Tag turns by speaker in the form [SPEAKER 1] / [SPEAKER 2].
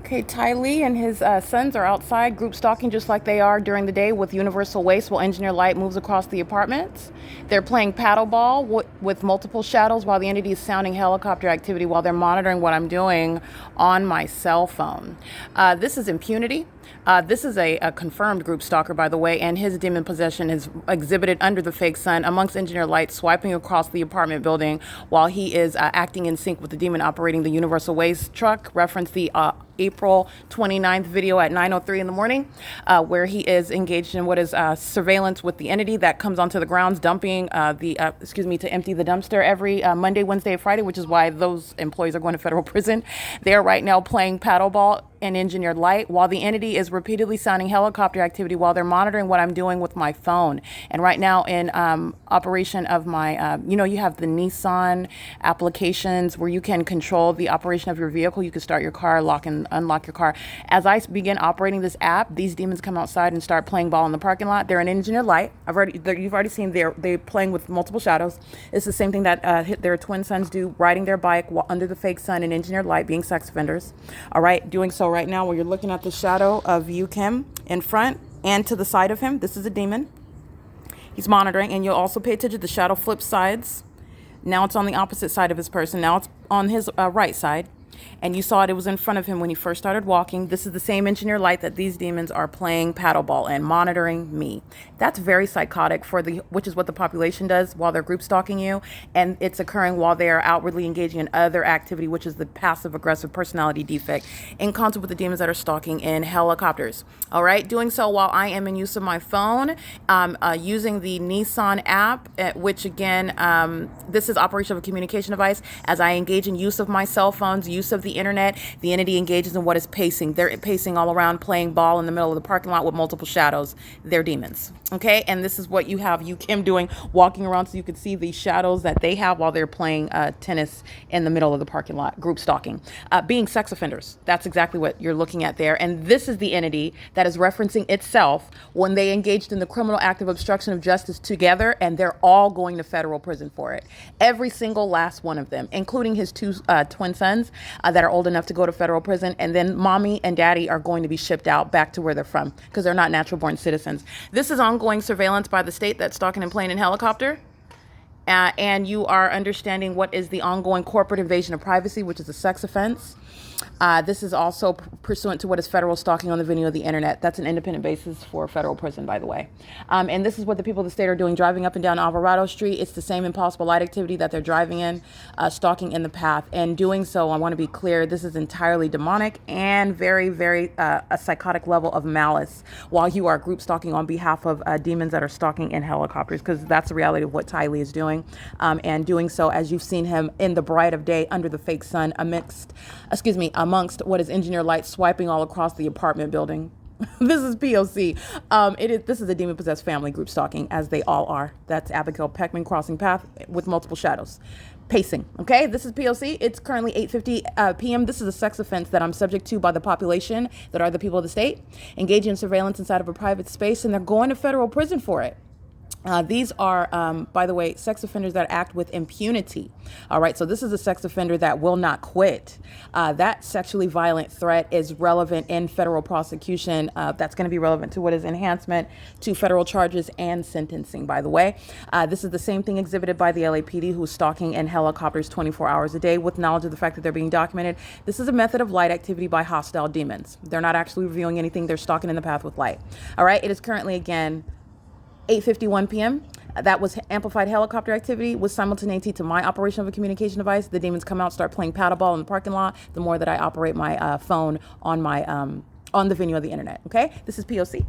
[SPEAKER 1] Okay, Ty Lee and his sons are outside group stalking just like they are during the day with Universal Waste while Engineer Light moves across the apartments. They're playing paddleball with multiple shadows while the entity is sounding helicopter activity while they're monitoring what I'm doing on my cell phone. This is impunity. This is a confirmed group stalker, by the way, and his demon possession is exhibited under the fake sun amongst Engineer Light swiping across the apartment building while he is acting in sync with the demon operating the Universal Waste truck. Reference the April 29th video at 9:03 in the morning, where he is engaged in what is surveillance with the entity that comes onto the grounds, dumping to empty the dumpster every Monday, Wednesday, Friday, which is why those employees are going to federal prison. They are right now playing paddleball and Engineered Light while the entity is repeatedly sounding helicopter activity while they're monitoring what I'm doing with my phone. And right now in operation of my, you have the Nissan applications where you can control the operation of your vehicle. You can start your car, lock and unlock your car. As I begin operating this app, these demons come outside and start playing ball in the parking lot. They're in Engineered Light. You've already seen they're playing with multiple shadows. It's the same thing that their twin sons do, riding their bike under the fake sun in Engineered Light, being sex offenders. All right, doing so right now where you're looking at the shadow of Kim in front and to the side of him. This is a demon. He's monitoring, and you'll also pay attention to the shadow flip sides. Now it's on the opposite side of his person. Now it's on his right side. And you saw it was in front of him when he first started walking. This is the same Engineer Light that these demons are playing paddleball and monitoring me. That's very psychotic which is what the population does while they're group stalking you. And it's occurring while they are outwardly engaging in other activity, which is the passive aggressive personality defect in concert with the demons that are stalking in helicopters. All right. Doing so while I am in use of my phone, using the Nissan app, which again, this is operation of a communication device. As I engage in use of my cell phones, use of the internet, the entity engages in what is pacing. They're pacing all around, playing ball in the middle of the parking lot with multiple shadows. They're demons. Okay, and this is what you have Kim doing, walking around so you can see the shadows that they have while they're playing tennis in the middle of the parking lot, group stalking, being sex offenders. That's exactly what you're looking at there. And this is the entity that is referencing itself when they engaged in the criminal act of obstruction of justice together, and they're all going to federal prison for it. Every single last one of them, including his two twin sons that are old enough to go to federal prison, and then mommy and daddy are going to be shipped out back to where they're from because they're not natural born citizens. This is ongoing surveillance by the state that's stalking and playing in helicopter. And you are understanding what is the ongoing corporate invasion of privacy, which is a sex offense. This is also pursuant to what is federal stalking on the venue of the internet. That's an independent basis for federal prison, by the way. And this is what the people of the state are doing, driving up and down Alvarado Street. It's the same impossible light activity that they're driving in, stalking in the path. And doing so, I want to be clear, this is entirely demonic and very, very a psychotic level of malice while you are group stalking on behalf of demons that are stalking in helicopters, because that's the reality of what Ty Lee is doing. And doing so as you've seen him in the bright of day under the fake sun amongst what is Engineer Light swiping all across the apartment building. This is P.O.C. This is a demon-possessed family group stalking, as they all are. That's Abigail Peckman crossing path with multiple shadows. Pacing, okay? This is P.O.C. It's currently 8:50 p.m. This is a sex offense that I'm subject to by the population that are the people of the state, engaging in surveillance inside of a private space, and they're going to federal prison for it. These are, by the way, sex offenders that act with impunity. All right, so this is a sex offender that will not quit. That sexually violent threat is relevant in federal prosecution. That's going to be relevant to what is enhancement to federal charges and sentencing, by the way. This is the same thing exhibited by the LAPD, who's stalking in helicopters 24 hours a day with knowledge of the fact that they're being documented. This is a method of light activity by hostile demons. They're not actually reviewing anything. They're stalking in the path with light. All right, it is currently, again, 8:51 p.m. That was amplified helicopter activity with simultaneity to my operation of a communication device. The demons come out, start playing paddleball in the parking lot. The more that I operate my phone on my on the venue of the internet. Okay, this is P.O.C.